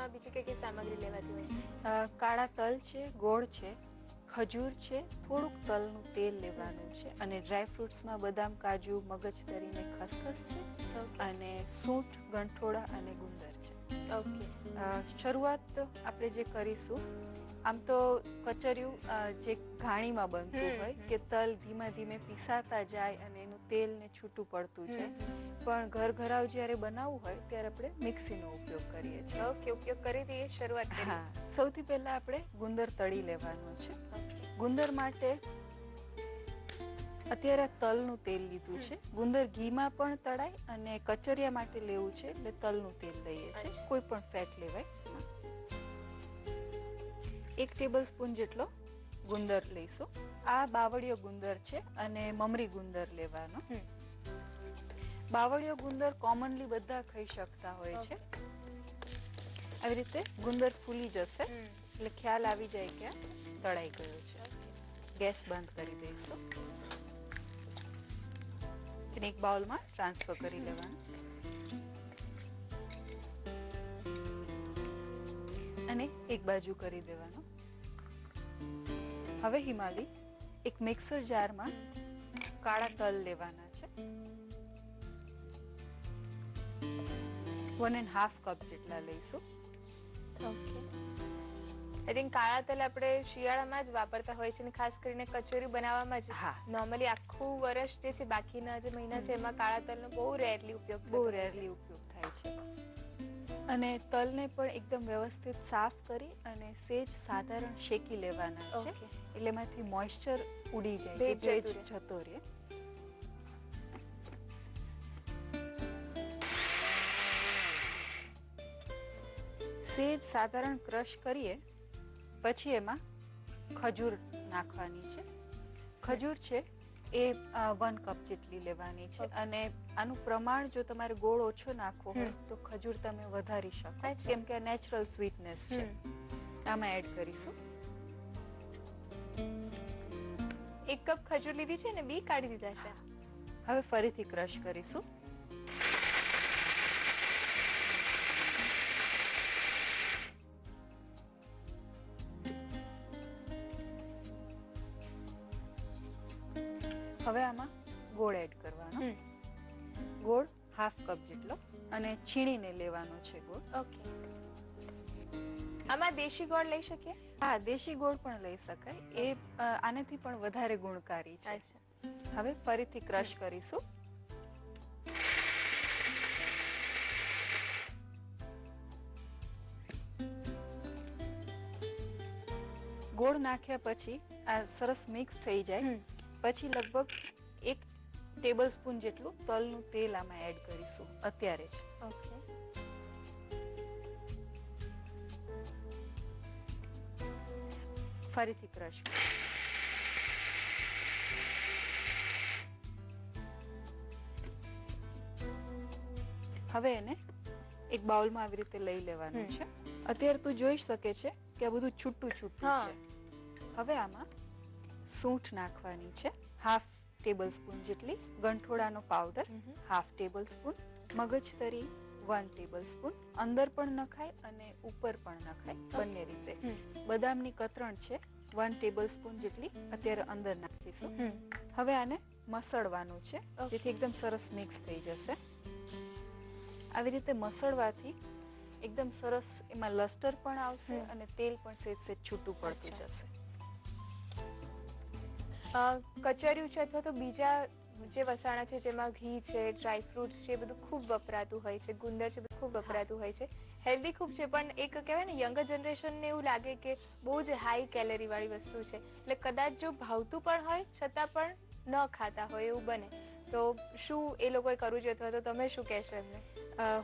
એમાં બીજી કઈ સામગ્રી લેવાતી હોય છે? કાળા તલ છે, ગોળ છે, ખજૂર છે, થોડુંક તલનું તેલ લેવાનું છે અને ડ્રાય ફ્રૂટ્સમાં બદામ, કાજુ, મગજતરી ને ખસખસ છે અને સૂંઠ, ગંઠોડા અને ગુંદર છે. ઓકે. શરૂઆત આપણે જે કરીશું, આમ તો કચરિયું જે ઘાણીમાં બનતું હોય કે તલ ધીમે ધીમે પીસાતા જાય અને એનું તેલ ને છૂટું પડતું જાય, પણ ઘરઘરાવ જ્યારે બનાવવું હોય ત્યારે આપણે મિક્સીનો ઉપયોગ કરીએ છીએ. ઓકે, ઉપયોગ કરી દઈએ, શરૂઆત કરીએ. હા, સૌથી પહેલા આપણે ગુંદર તળી લેવાનું છે. ગુંદર માટે અત્યારે તલનું તેલ લીધું છે. ગુંદર ઘીમાં પણ તળાય અને કચરિયા માટે લેવું છે એટલે તલનું તેલ લઈએ છે. કોઈ પણ ફેટ લેવાય. 1 ટેબલસ્પૂન જેટલો ગુંદર લઈશું. આ બાવળિયો ગુંદર છે અને મમરી ગુંદર લેવાનો. બાવળિયો ગુંદર કોમનલી બધા ખાઈ શકતા હોય છે. આવી રીતે ગુંદર ફૂલી જશે એટલે ખ્યાલ આવી જાય કે તળાઈ ગયો છે. ગેસ બંધ કરી દઈશું. તેને એક બાઉલમાં ટ્રાન્સફર કરી લેવાનું અને એક બાજુ કરી દેવાનું. હવે હિમાલી એક મિક્સર જારમાં કાળા તલ લેવાના છે. 1.5 કપ જેટલા લઈશું. ઓકે. આઈ થિંક કાળા તલ આપણે શિયાળામાં જ વાપરતા હોય છે અને ખાસ કરીને કચોરી બનાવવામાં જ. નોર્મલી આખું વર્ષ જે છે, બાકીના જે મહિના છે એમાં કાળા તલનો બહુ રેરલી ઉપયોગ થાય છે. અને તલને પણ એકદમ વ્યવસ્થિત સાફ કરી અને સેજ સાધારણ શેકી લેવાના છે એટલે એમાંથી મોઇસ્ચર ઉડી જાય, ભેજ જતો રહે. સેજ સાધારણ ક્રશ કરીએ પછી એમાં ખજૂર નાખવાની છે. ખજૂર છે એ 1 કપ જેટલી લેવાની છે અને આનું પ્રમાણ જો તમારે ગોળ ઓછો નાખવો હોય તો ખજૂર તમે વધારી શકો, કેમ કે નેચરલ સ્વીટનેસ છે. આમાં એડ કરીશું. 1 કપ ખજૂર લીધી છે ને બી કાઢી દીધા છે. હવે ફરીથી ક્રશ કરીશું. હવે આમાં ગોળ એડ કરવાનો. ગોળ 1/2 કપ જેટલો અને છીણીને લેવાનો છે ગોળ. ઓકે. આમાં દેશી ગોળ લઈ શકીએ? હા, દેશી ગોળ પણ લઈ શકાય. એ આનાથી પણ વધારે ગુણકારી છે. હવે ફરીથી ક્રશ કરીશું. ગોળ નાખ્યા પછી આ સરસ મિક્સ થઈ જાય પછી લગભગ 1 ટેબલસ્પૂન જેટલું તલનું તેલ આમાં એડ કરીશું અત્યારે જ. ઓકે. ફરીથી ક્રશ. હવે એને એક બાઉલમાં આવી રીતે લઈ લેવાનું છે. અત્યારે તું જોઈ શકે છે કે આ બધું છૂટું છૂટું છે. હવે આમાં સૂંઠ નાખવાની છે 1/2 ટેબલસ્પૂન જેટલી, ગંઠોડાનો પાવડર 1/2 ટેબલસ્પૂન, મગજતરી 1 ટેબલસ્પૂન. અંદર પણ નખાય અને ઉપર પણ નખાય, બંને રીતે. બદામની કતરણ છે 1 ટેબલસ્પૂન જેટલી, અત્યારે અંદર નાખીશું. હવે આને મસળવાનું છે જેથી એકદમ સરસ મિક્સ થઈ જશે. આવી રીતે મસળવાથી એકદમ સરસ એમાં લસ્ટર પણ આવશે અને તેલ પણ સેજ સેજ છૂટું પડતું જશે. કચરિયું છે અથવા તો બીજા જે વસાણા છે જેમાં ઘી છે, ડ્રાય ફ્રૂટ્સ છે, બધું ખૂબ વપરાતું હોય છે, ગુંદર છે, બધું ખૂબ વપરાતું હોય છે. હેલ્ધી ખૂબ છે, પણ એક કહેવાય ને યંગર જનરેશનને એવું લાગે કે બહુ જ હાઈ કેલરી વાળી વસ્તુ છે, એટલે કદાચ જો ભાવતું પણ હોય છતાં પણ ન ખાતા હોય એવું બને, તો શું એ લોકોએ કરવું જોઈએ અથવા તો તમે શું કહેશો એમને?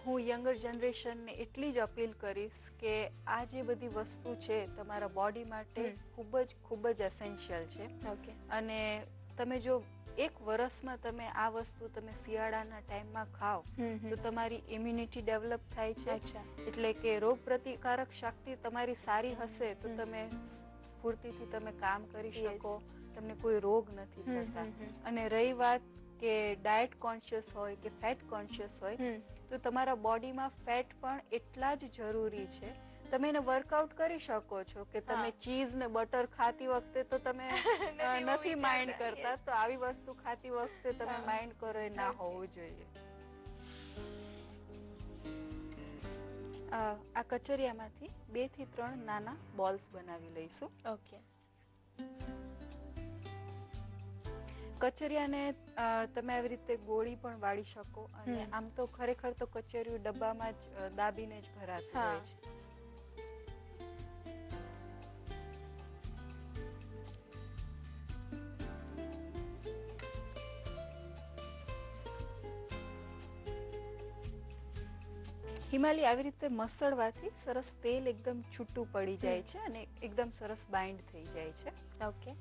હું યંગર જનરેશનને એટલી જ અપીલ કરીશ કે આ જે બધી વસ્તુ છે તમારા બોડી માટે ખૂબ જ એસેન્શિયલ છે. અને તમે જો 1 વર્ષમાં તમે આ વસ્તુ તમે શિયાળાના ટાઈમમાં ખાઓ તો તમારી ઇમ્યુનિટી ડેવલપ થાય છે. એટલે કે રોગ પ્રતિકારક શક્તિ તમારી સારી હશે તો તમે સ્ફૂર્તિથી તમે કામ કરી શકો, તમને કોઈ રોગ નથી થતા. અને રહી વાત કે ડાયટ કોન્શિયસ હોય કે ફેટ કોન્શિયસ હોય તો તમારા બોડીમાં ફેટ પણ એટલા જ જરૂરી છે. તમે એને વર્કઆઉટ કરી શકો છો કે તમે હા. ચીઝ ને બટર ખાતી વખતે તો તમે નથી માઇન્ડ વિચારતા, કરતા, yes. તો આવી વસ્તુ ખાતી વખતે તમે હા. માઇન્ડ કરો એ ના Okay. હોવું જોઈએ. આ કચરિયામાંથી 2 થી 3 નાના બોલ્સ બનાવી લઈશું. ઓકે. કચરિયાને તમે આવી રીતે ગોળી પણ વાળી શકો અને આમ તો ખરેખર તો કચરિયું ડબ્બામાં જ દાબીને જ ભરાતું હા. હોય છે. હિમાલી આવી રીતે મસળવાથી સરસ તેલ એકદમ છૂટું પડી જાય છે અને એકદમ સરસ બાઇન્ડ થઈ જાય છે. ઓકે.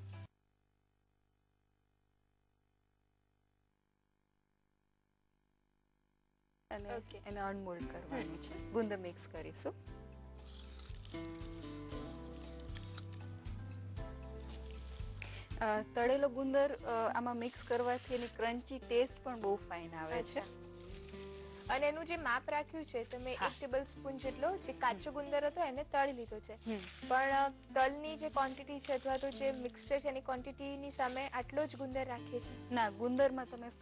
અને Okay. એને અનમોલ્ડ કરવાનું છે. ગુંદર મિક્સ કરીશું. તળેલો ગુંદર આમાં મિક્સ કરવાથી એની ક્રન્ચી ટેસ્ટ પણ બહુ ફાઇન આવે છે. અને એનું જે માપ રાખ્યું છે તમે હા. 1 ટેબલસ્પૂન જેટલો જે કાચો ગુંદર હતો એને તળી લીધો છે. હમ. પણ તલની જે ક્વોન્ટિટી છે અથવા તો જે મિક્સચર છે એની ક્વોન્ટિટીની સામે આટલો જ ગુંદર રાખીએ છીએ. ના, ગુંદરમાં તમે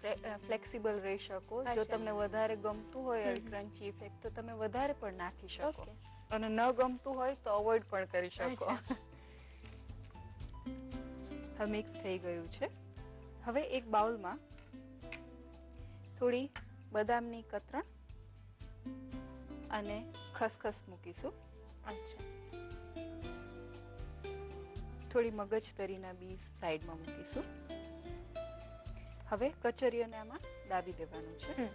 ફ્લેક્સિબલ રહી શકો. જો અચ્છા. તમને વધારે ગમતું હોય હમ. ક્રન્ચી ઇફેક્ટ તો તમે વધારે પણ નાખી શકો ઓકે. અને ન ગમતું હોય તો અવોઇડ પણ કરી શકો. અચ્છા. હવે મિક્સ થઈ ગયું છે. હવે એક બાઉલમાં થોડી બદામની કતરણ અને ખસખસ મૂકીશું. અચ્છા. થોડી મગજતરીના બીજ સાઈડમાં મૂકીશું. હવે કચરિયાને આમાં દાબી દેવાનું છે. હમ.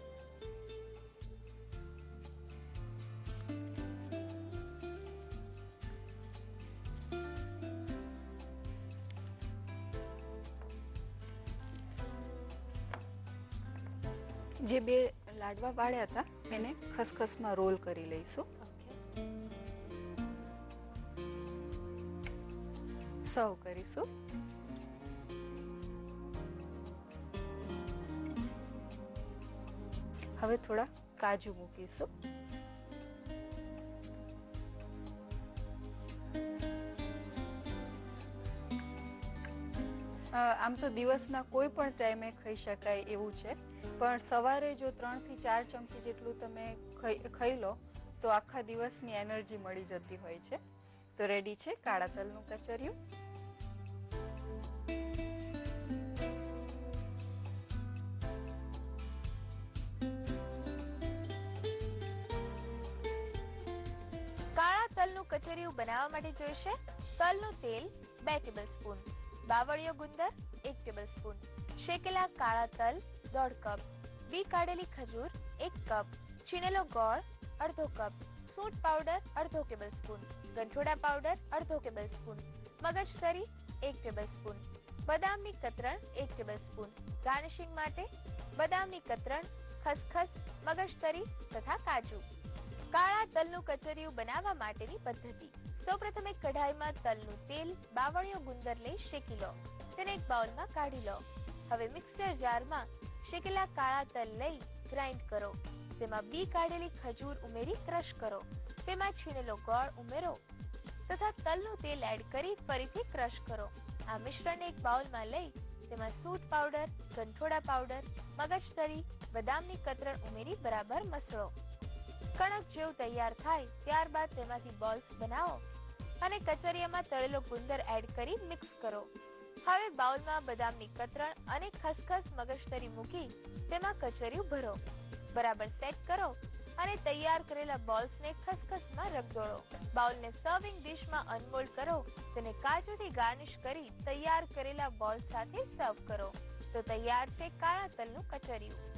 જે 2 લાડવા વાળ્યા હતા એને ખસખસમાં રોલ કરી લઈશું. ઓકે. સર્વ કરીશું. હવે થોડા કાજુ મૂકીશું. આમ તો દિવસના કોઈ પણ ટાઈમે ખાઈ શકાય એવું છે, પણ સવારે જો 3 થી 4 ચમચી જેટલું તમે ખાઈ લો તો આખા દિવસની એનર્જી મળી જતી હોય છે. તો રેડી છે કાળા તલનું કચરિયું. કાળા તલનું કચરિયું બનાવવા માટે જોઈશે તલનું તેલ 2 ટેબલસ્પૂન, બાવળિયો ગુંદર 1 ટેબલસ્પૂન, શેકેલા કાળા તલ 1/2 કપ, બી કાઢેલી ખજૂર 1 કપ, છીણેલો ગોળ અડધો કપ, સૂંઠ પાવડર અડધો ટેબલસ્પૂન, ગંઠોડા પાવડર અડધો ટેબલસ્પૂન, મગજતરી 1 ટેબલસ્પૂન, બદામની કતરણ 1 ટેબલસ્પૂન. ગાર્નિશિંગ માટે બદામની કતરણ, ખસખસ, મગજતરી તથા કાજુ. કાળા તલનું કચરિયું બનાવવા માટેની પદ્ધતિ. સૌપ્રથમ એક કઢાઈમાં તલનું તેલ, બાવળિયો ગુંદર લઈ શેકી લો. તેને એક બાઉલમાં કાઢી લો. હવે મિક્સર જારમાં શેકેલા કાળા તલ લઈ ગ્રાઇન્ડ કરો. તેમાં બી કાઢેલી ખજૂર ઉમેરી ક્રશ કરો. તેમાં છીણેલો ગોળ ઉમેરો તથા તલનું તેલ એડ કરી ફરીથી ક્રશ કરો. આ મિશ્રણને એક બાઉલમાં લઈ તેમાં સૂંઠ પાવડર, ગંઠોડા પાવડર, મગજતરી, બદામની કતરણ ઉમેરી બરાબર મસળો. કણક જેવું તૈયાર થાય ત્યારબાદ તેમાંથી બોલ્સ બનાવો અને કચરિયામાં તળેલો ગુંદર એડ કરી મિક્સ કરો. હવે બાઉલમાં બદામની કતરણ અને ખસખસ મગજતરી મૂકી તેમાં કચરિયું ભરો. બરાબર સેટ કરો અને તૈયાર કરેલા બોલ્સને ખસખસમાં રગદોળો. બાઉલને સર્વિંગ ડિશમાં અનમોલ્ડ કરો. તેને કાજુથી ગાર્નિશ કરી તૈયાર કરેલા બોલ્સ સાથે સર્વ કરો. તો તૈયાર છે કાળા તલનું કચરિયું.